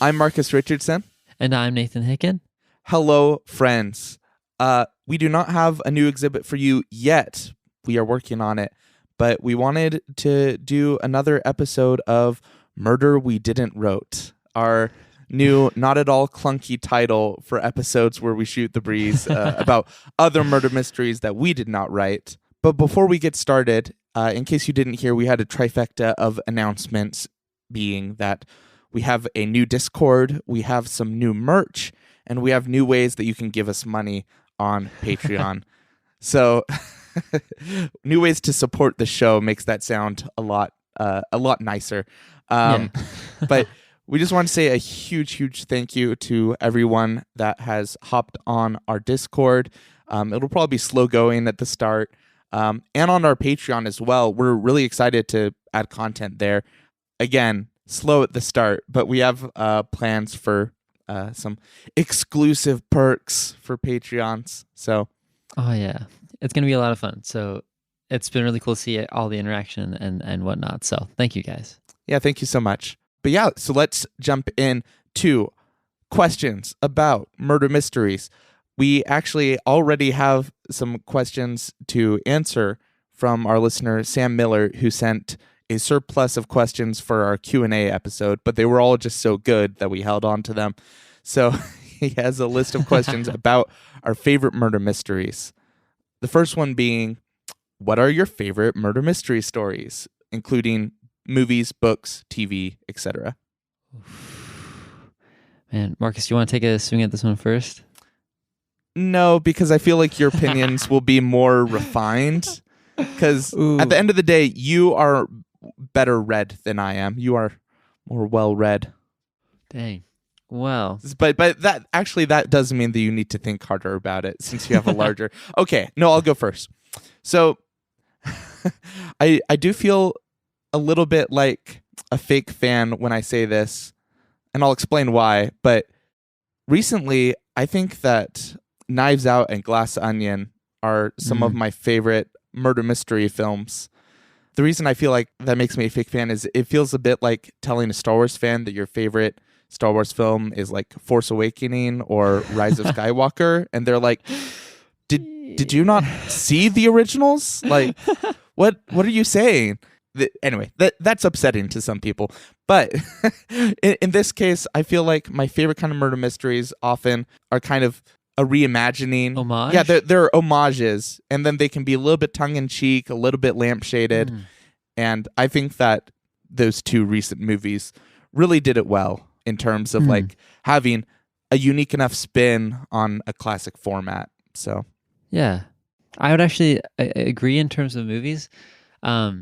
I'm Marcus Richardson. And I'm Nathan Hicken. Hello, friends. We do not have a new exhibit for you yet. We are working on it, but we wanted to do another episode of Murder We Didn't Wrote, our new, not at all clunky title for episodes where we shoot the breeze about other murder mysteries that we did not write. But before we get started, in case you didn't hear, we had a trifecta of announcements, being that we have a new Discord, we have some new merch, and we have new ways that you can give us money on Patreon. So new ways to support the show makes that sound a lot nicer. But we just want to say a huge thank you to everyone that has hopped on our Discord. It'll probably be slow going at the start. And on our Patreon as well. We're really excited to add content there. Again, slow at the start, but we have plans for some exclusive perks for Patreons. So, oh yeah, it's gonna be a lot of fun. So it's been really cool to see all the interaction and whatnot. So thank you guys. Yeah, thank you so much. But yeah, so let's jump in to questions about murder mysteries. We actually already have some questions to answer from our listener, Sam Miller, who sent a surplus of questions for our Q&A episode, but they were all just so good that we held on to them. So he has a list of questions about our favorite murder mysteries. The first one being, what are your favorite murder mystery stories, including movies, books, TV, etc.? Man, Marcus, do you want to take a swing at this one first? No, because I feel like your opinions will be more refined. Because at the end of the day, you are better read than I am. You are more well read. Dang. Well, but that does mean that you need to think harder about it since you have a larger. Okay, no, I'll go first. So, I do feel a little bit like a fake fan when I say this, and I'll explain why. But recently, I think that Knives Out and Glass Onion are some of my favorite murder mystery films. The reason I feel like that makes me a fake fan is it feels a bit like telling a Star Wars fan that your favorite Star Wars film is like Force Awakening or Rise of Skywalker, and they're like, did you not see the originals? Like, what are you saying? Anyway, that's upsetting to some people. But in this case, I feel like my favorite kind of murder mysteries often are kind of a reimagining. Homage? Yeah, they're homages, and then they can be a little bit tongue-in-cheek, a little bit lampshaded. And I think that those two recent movies really did it well in terms of like having a unique enough spin on a classic format. So yeah, I would actually agree in terms of movies. I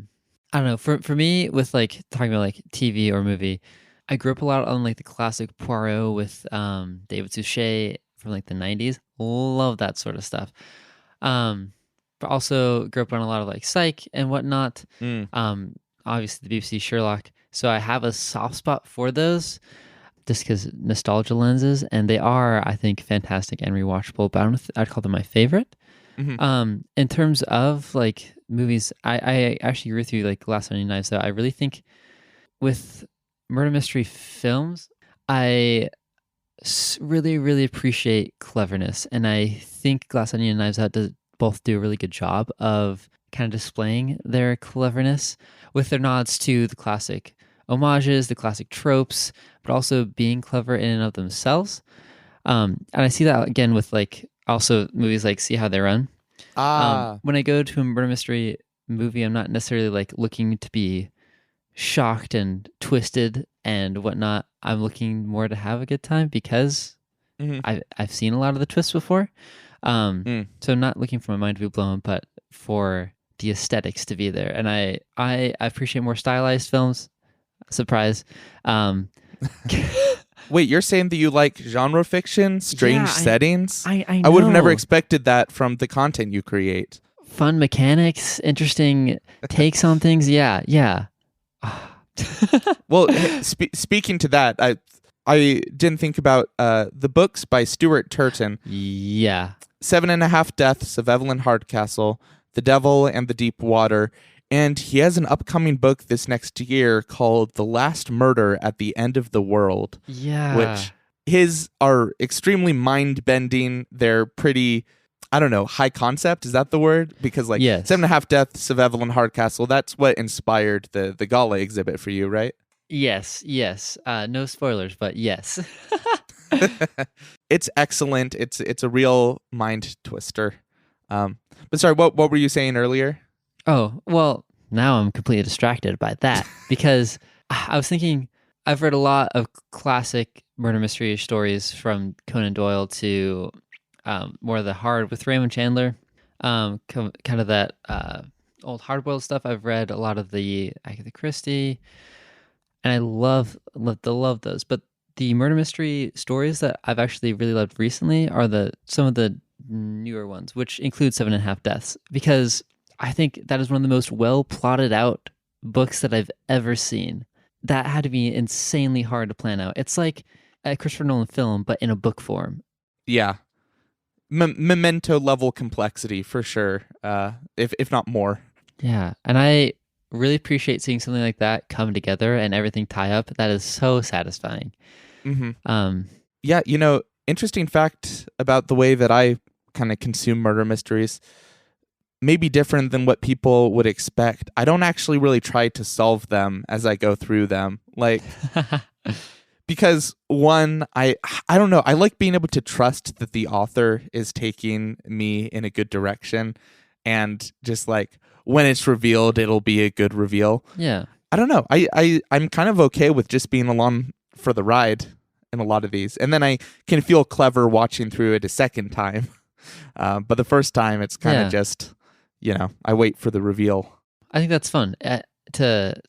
don't know. For me, with like talking about like TV or movie, I grew up a lot on like the classic Poirot with David Suchet from like the 90s. Love that sort of stuff. But also grew up on a lot of like Psych and whatnot. Obviously the BBC Sherlock. So I have a soft spot for those just because nostalgia lenses, and they are, I think, fantastic and rewatchable, but I don't know if I'd call them my favorite. In terms of like movies, I actually agree with you, like Glass Onion, Knives Out. I really think with murder mystery films, I really appreciate cleverness, and I think Glass Onion and Knives Out both do a really good job of kind of displaying their cleverness with their nods to the classic homages, the classic tropes, but also being clever in and of themselves. And I see that again with like also movies like See How They Run. When I go to a murder mystery movie, I'm not necessarily like looking to be shocked and twisted and whatnot. I'm looking more to have a good time because I've seen a lot of the twists before. So I'm not looking for my mind to be blown, but for the aesthetics to be there. And I appreciate more stylized films. Surprise. Wait, you're saying that you like genre fiction, strange settings? I I would have know. never expected that from the content you create. Fun mechanics, interesting takes on things. Yeah. Well, speaking to that, I didn't think about the books by Stuart Turton. Yeah. 7.5 Deaths of Evelyn Hardcastle, The Devil and the Deep Water, And he has an upcoming book this next year called The Last Murder at the End of the World, Yeah. which his are extremely mind-bending. They're pretty, I don't know, high concept. Is that the word? Because like Yes. 7.5 Deaths of Evelyn Hardcastle, that's what inspired the Gala exhibit for you, right? Yes. No spoilers, but yes. It's excellent. It's a real mind twister. But sorry, what were you saying earlier? Oh, well, now I'm completely distracted by that because I was thinking I've read a lot of classic murder mystery stories from Conan Doyle to more of the hard with Raymond Chandler, kind of that old hard-boiled stuff. I've read a lot of the Agatha Christie, and I love those. But the murder mystery stories that I've actually really loved recently are some of the newer ones, which include 7.5 Deaths, because I think that is one of the most well plotted out books that I've ever seen. That had to be insanely hard to plan out. It's like a Christopher Nolan film, but in a book form. Yeah. Memento level complexity for sure, if not more. Yeah, and I really appreciate seeing something like that come together and everything tie up. That is so satisfying. Mm-hmm. Yeah, interesting fact about the way that I kind of consume murder mysteries. Maybe different than what people would expect. I don't actually really try to solve them as I go through them. Like, because one, I don't know, I like being able to trust that the author is taking me in a good direction, and just like when it's revealed, it'll be a good reveal. Yeah. I don't know. I'm kind of okay with just being along for the ride in a lot of these, and then I can feel clever watching through it a second time. But the first time, it's kind of just, I wait for the reveal. I think that's fun to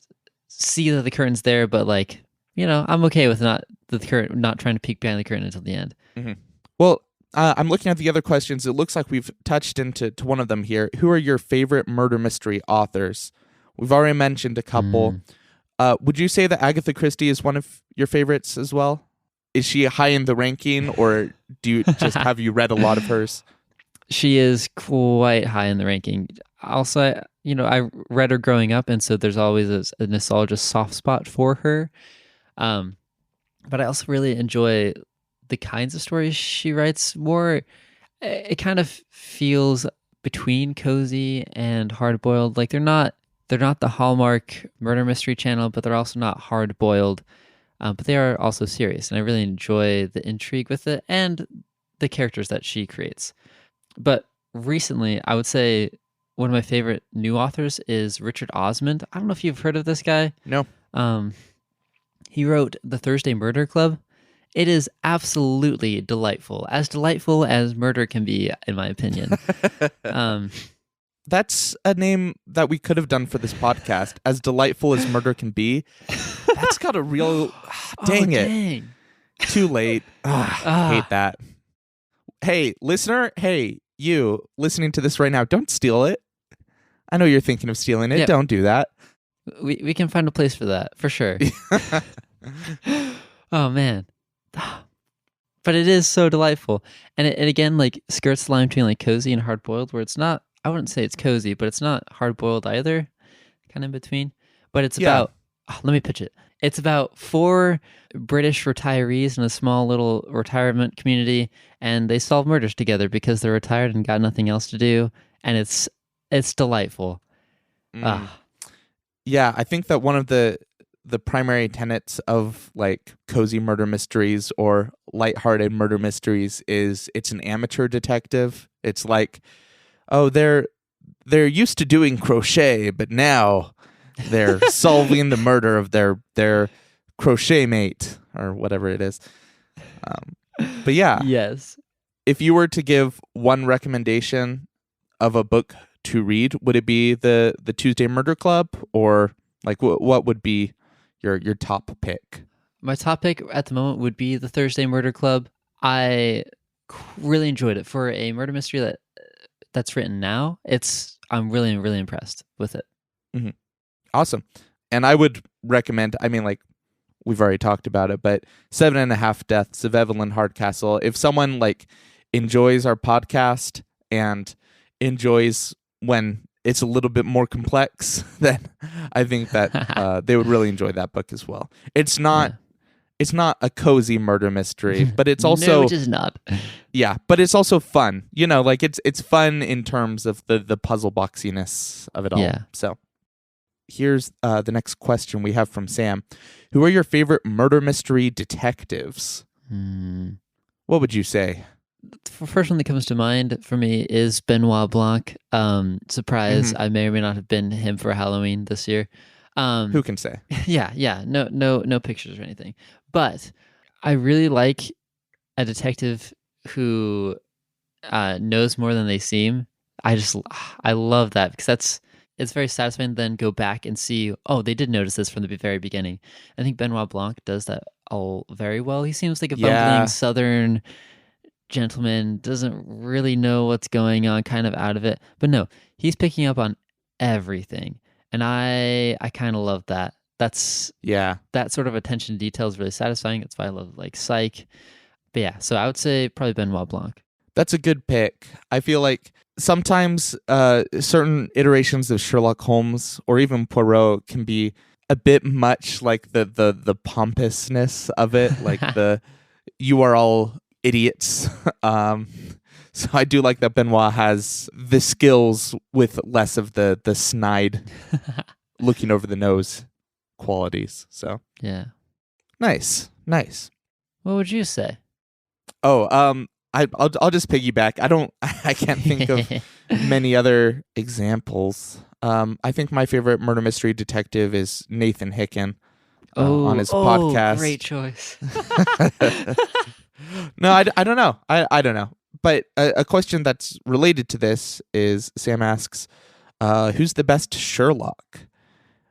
see that the curtain's there, but like, I'm okay with not trying to peek behind the curtain until the end. Mm-hmm. Well, I'm looking at the other questions. It looks like we've touched into one of them here. Who are your favorite murder mystery authors? We've already mentioned a couple. Would you say that Agatha Christie is one of your favorites as well? Is she high in the ranking, or have you read a lot of hers? She is quite high in the ranking. Also, I read her growing up, and so there's always a nostalgia soft spot for her. But I also really enjoy the kinds of stories she writes. More, it kind of feels between cozy and hard-boiled. Like they're not the Hallmark murder mystery channel, but they're also not hard-boiled. But they are also serious, and I really enjoy the intrigue with it and the characters that she creates. But recently, I would say one of my favorite new authors is Richard Osman. I don't know if you've heard of this guy. No. He wrote The Thursday Murder Club. It is absolutely delightful as murder can be, in my opinion. That's a name that we could have done for this podcast. As delightful as murder can be. That's got a real... Dang it. Dang. Too late. Hate that. Hey, listener. Hey, you listening to this right now. Don't steal it. I know you're thinking of stealing it. Yeah. Don't do that. We can find a place for that, for sure. Oh, man. But it is so delightful. And it again, like, skirts the line between, like, cozy and hard-boiled, where it's not... I wouldn't say it's cozy, but it's not hard-boiled either. Kind of in between. But it's about... let me pitch it. It's about 4 British retirees in a small little retirement community, and they solve murders together because they're retired and got nothing else to do, and it's delightful. Yeah, I think that one of the primary tenets of like cozy murder mysteries or lighthearted murder mysteries is it's an amateur detective. It's like, oh, they're used to doing crochet, but now they're solving the murder of their crochet mate or whatever it is. But yeah, Yes. if you were to give one recommendation of a book to read, would it be the Tuesday Murder Club, or like what would be your top pick? My top pick at the moment would be The Thursday Murder Club. I really enjoyed it for a murder mystery that's written now. I'm really, really impressed with it. Mm-hmm. Awesome. And I would recommend, I mean, like, we've already talked about it, but 7.5 Deaths of Evelyn Hardcastle. If someone like enjoys our podcast and enjoys when it's a little bit more complex, then I think that they would really enjoy that book as well. It's not a cozy murder mystery, but it's also no, it is not. Yeah, but it's also fun. Like it's fun in terms of the puzzle boxiness of it all. Yeah. So here's the next question we have from Sam. Who are your favorite murder mystery detectives? What would you say? The first one that comes to mind for me is Benoit Blanc. Surprise, I may or may not have been him for Halloween this year. Who can say? Yeah. No pictures or anything. But I really like a detective who knows more than they seem. I love that because it's very satisfying to then go back and see, oh, they did notice this from the very beginning. I think Benoit Blanc does that all very well. He seems like a bumbling Southern gentleman, doesn't really know what's going on, kind of out of it. But no, he's picking up on everything. And I kind of love that. That sort of attention to detail is really satisfying. That's why I love like Psych. But yeah, so I would say probably Benoit Blanc. That's a good pick. I feel like sometimes certain iterations of Sherlock Holmes or even Poirot can be a bit much, like the pompousness of it, like you are all idiots. So I do like that Benoit has the skills with less of the snide looking over the nose qualities. So yeah, nice. What would you say? Oh, I'll just piggyback. I can't think of many other examples. I think my favorite murder mystery detective is Nathan Hicken on his podcast. Great choice. No, I don't know. I don't know. But a question that's related to this is Sam asks, who's the best Sherlock?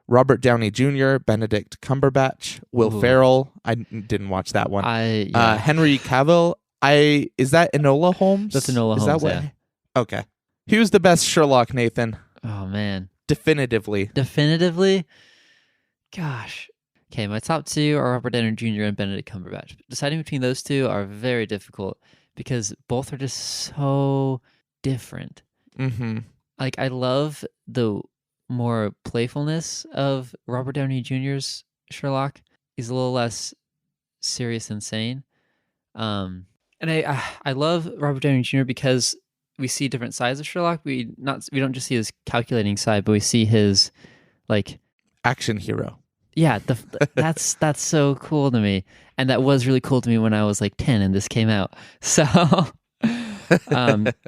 Robert Downey Jr., Benedict Cumberbatch, Will Ferrell. I didn't watch that one. Henry Cavill. Is that Enola Holmes? That's Enola Holmes. Is that what? Okay. Who's the best Sherlock, Nathan? Oh man. Definitively. Gosh. Okay, my top two are Robert Downey Jr. and Benedict Cumberbatch. Deciding between those two are very difficult because both are just so different. Mm-hmm. Like, I love the more playfulness of Robert Downey Jr.'s Sherlock. He's a little less serious and sane. And I love Robert Downey Jr. because we see different sides of Sherlock. We don't just see his calculating side, but we see his like action hero. Yeah, that's so cool to me, and that was really cool to me when I was like 10 and this came out. So,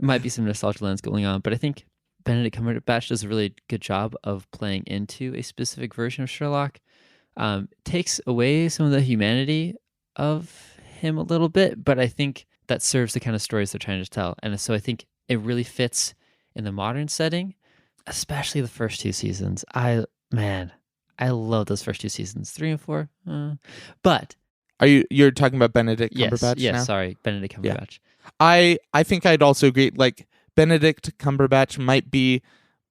might be some nostalgia lens going on, but I think Benedict Cumberbatch does a really good job of playing into a specific version of Sherlock. Takes away some of the humanity of him a little bit, but I think that serves the kind of stories they're trying to tell, and so I think it really fits in the modern setting, especially the first two seasons. I love those first two seasons, 3 and 4. But you're talking about Benedict Cumberbatch? Yes, now? Sorry, Benedict Cumberbatch. Yeah. I think I'd also agree. Like Benedict Cumberbatch might be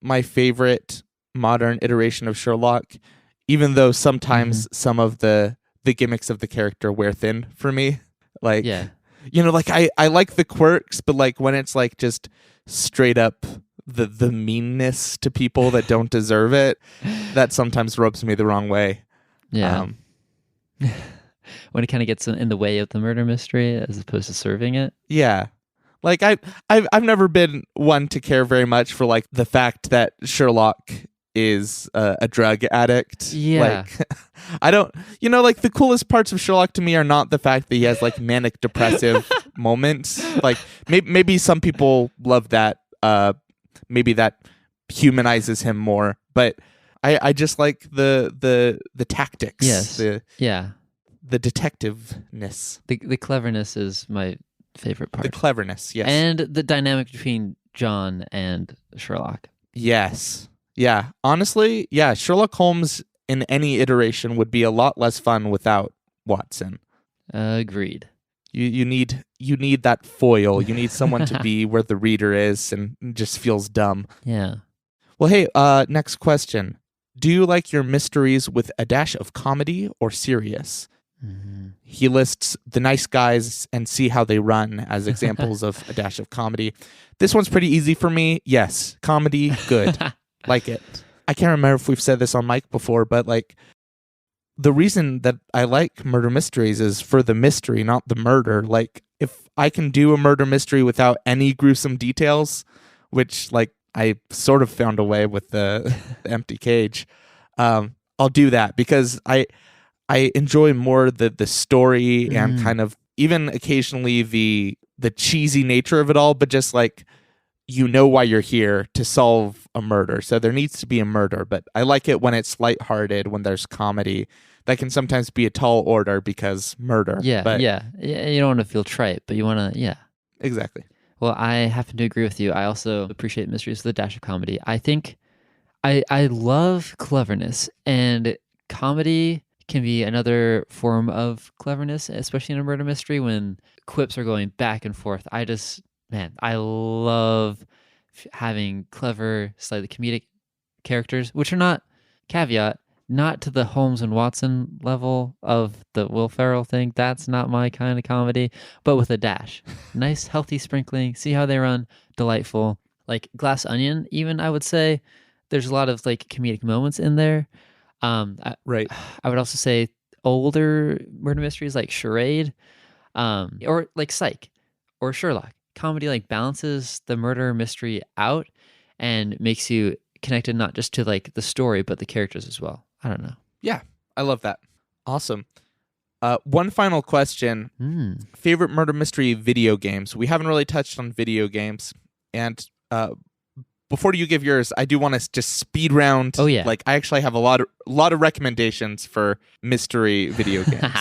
my favorite modern iteration of Sherlock, even though sometimes some of the gimmicks of the character wear thin for me. Like, like I like the quirks, but like when it's like just straight up the meanness to people that don't deserve it, that sometimes rubs me the wrong way. Yeah. When it kind of gets in the way of the murder mystery as opposed to serving it. Yeah. Like I've never been one to care very much for like the fact that Sherlock is a drug addict. Yeah. Like I don't, like the coolest parts of Sherlock to me are not the fact that he has like manic depressive moments. Like maybe some people love that. Maybe that humanizes him more, but I just like the tactics. Yes. The detectiveness. The cleverness is my favorite part. The cleverness, yes. And the dynamic between John and Sherlock. Yes. Yeah. Honestly, yeah, Sherlock Holmes in any iteration would be a lot less fun without Watson. Agreed. You need that foil. You need someone to be where the reader is and just feels dumb. Yeah. Well, hey, next question. Do you like your mysteries with a dash of comedy or serious? Mm-hmm. He lists The Nice Guys and See How They Run as examples of a dash of comedy. This one's pretty easy for me. Yes, comedy, good. Like it. I can't remember if we've said this on mic before, but like the reason that I like murder mysteries is for the mystery, not the murder. Like if I can do a murder mystery without any gruesome details, which like I sort of found a way with the Empty Cage, I'll do that because I enjoy more the story and kind of even occasionally the cheesy nature of it all, but just like you know why you're here to solve a murder. So there needs to be a murder, but I like it when it's lighthearted, when there's comedy. That can sometimes be a tall order because murder. Yeah, but yeah. You don't want to feel trite, but you want to, yeah. Exactly. Well, I happen to agree with you. I also appreciate mysteries with a dash of comedy. I think I love cleverness, and comedy can be another form of cleverness, especially in a murder mystery when quips are going back and forth. I love having clever, slightly comedic characters, which are not, caveat, not to the Holmes and Watson level of the Will Ferrell thing. That's not my kind of comedy, but with a dash. Nice, healthy sprinkling. See how they run. Delightful. Like Glass Onion, even, I would say. There's a lot of like comedic moments in there. Right. I would also say older murder mysteries like Charade, or like Psych or Sherlock. Comedy like balances the murder mystery out and makes you connected not just to like the story but the characters as well. I don't know. Yeah, I love that. Awesome. One final question. Favorite murder mystery video games? We haven't really touched on video games. And before you give yours, I do want to just speed round. Oh, yeah. Like I actually have a lot of recommendations for mystery video games.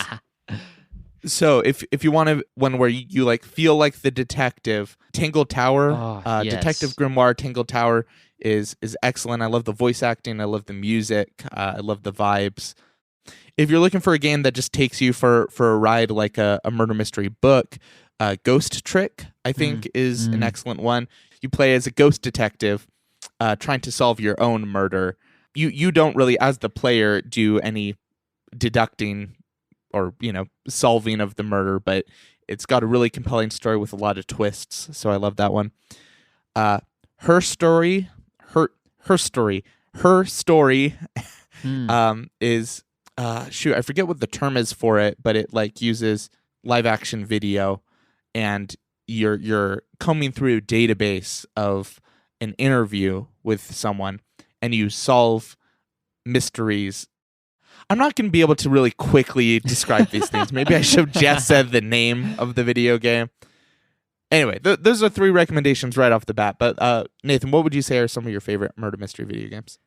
So if you want to one where you like feel like the detective, Tangle Tower, Yes. Detective Grimoire Tangle Tower is excellent. I love the voice acting. I love the music. I love the vibes. If you're looking for a game that just takes you for a ride like a murder mystery book, Ghost Trick, I think, is an excellent one. You play as a ghost detective trying to solve your own murder. You don't really, as the player, do any deducting or, solving of the murder, but it's got a really compelling story with a lot of twists, so I love that one. Her Story is shoot, I forget what the term is for it, but it like uses live action video, and you're combing through a database of an interview with someone, and you solve mysteries. I'm not going to be able to really quickly describe these things. Maybe I should have just said the name of the video game. Anyway, those are 3 recommendations right off the bat. But Nathan, what would you say are some of your favorite murder mystery video games?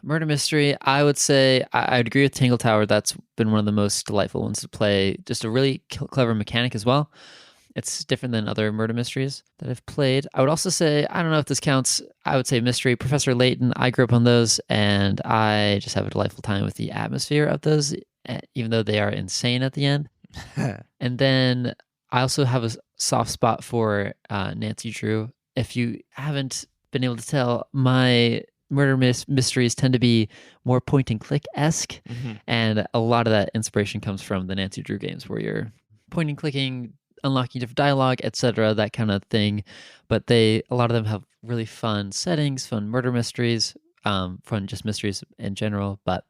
Murder mystery, I would say I'd agree with Tangle Tower. That's been one of the most delightful ones to play. Just a really clever mechanic as well. It's different than other murder mysteries that I've played. I would also say, I don't know if this counts, I would say mystery. Professor Layton, I grew up on those, and I just have a delightful time with the atmosphere of those, even though they are insane at the end. And then I also have a soft spot for Nancy Drew. If you haven't been able to tell, my murder mysteries tend to be more point and click-esque, and a lot of that inspiration comes from the Nancy Drew games where you're point and clicking, unlocking different dialogue, etc., that kind of thing. But a lot of them have really fun settings, fun murder mysteries, fun just mysteries in general. But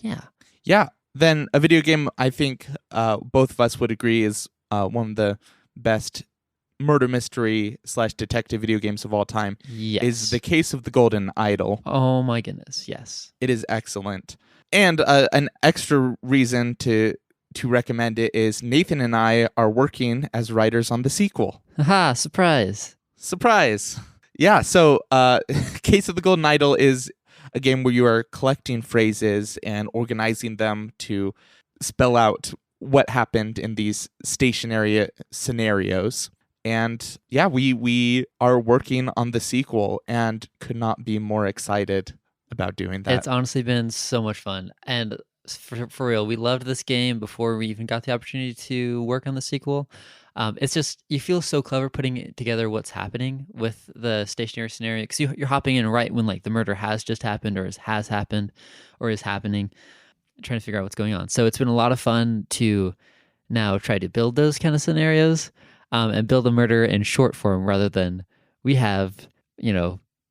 yeah. Then a video game I think both of us would agree is one of the best murder mystery / detective video games of all time. Yes. Is The Case of the Golden Idol. Oh my goodness, yes. It is excellent. And an extra reason to recommend it is Nathan and I are working as writers on the sequel. Haha, surprise. Yeah, so Case of the Golden Idol is a game where you are collecting phrases and organizing them to spell out what happened in these stationary scenarios. And yeah, we are working on the sequel and could not be more excited about doing that. It's honestly been so much fun. And for real, we loved this game before we even got the opportunity to work on the sequel. It's just, you feel so clever putting together what's happening with the stationary scenario, because you're hopping in right when like the murder has just happened, or has happened, or is happening, trying to figure out what's going on. So it's been a lot of fun to now try to build those kind of scenarios, and build a murder in short form rather than we have,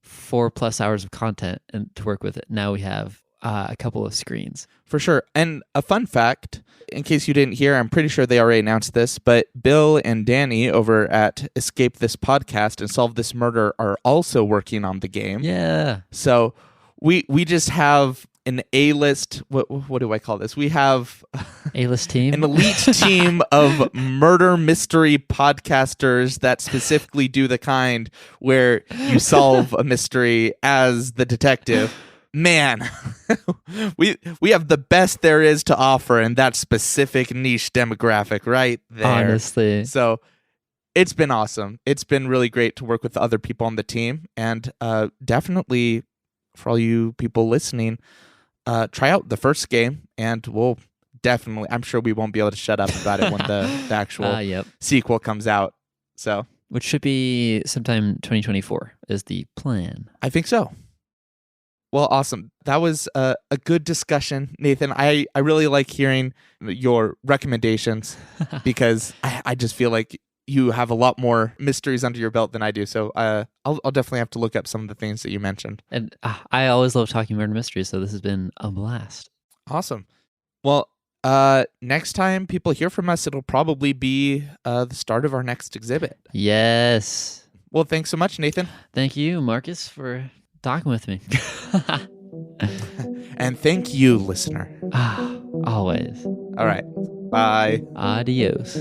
4+ hours of content and to work with it. Now we have a couple of screens. For sure. And a fun fact, in case you didn't hear, I'm pretty sure they already announced this, but Bill and Danny over at Escape This Podcast and Solve This Murder are also working on the game. Yeah. So we just have an A-list, what do I call this? We have A-list team. an elite team of murder mystery podcasters that specifically do the kind where you solve a mystery as the detective. Man, we have the best there is to offer in that specific niche demographic right there. Honestly. So it's been awesome. It's been really great to work with the other people on the team. And definitely for all you people listening, try out the first game and we'll definitely, I'm sure we won't be able to shut up about it when the actual sequel comes out. So, which should be sometime 2024 is the plan. I think so. Well, awesome. That was a good discussion, Nathan. I really like hearing your recommendations because I just feel like you have a lot more mysteries under your belt than I do. So I'll definitely have to look up some of the things that you mentioned. And I always love talking murder mysteries, so this has been a blast. Awesome. Well, next time people hear from us, it'll probably be the start of our next exhibit. Yes. Well, thanks so much, Nathan. Thank you, Marcus, for talking with me. And thank you, listener. Always. All right. Bye. Adios.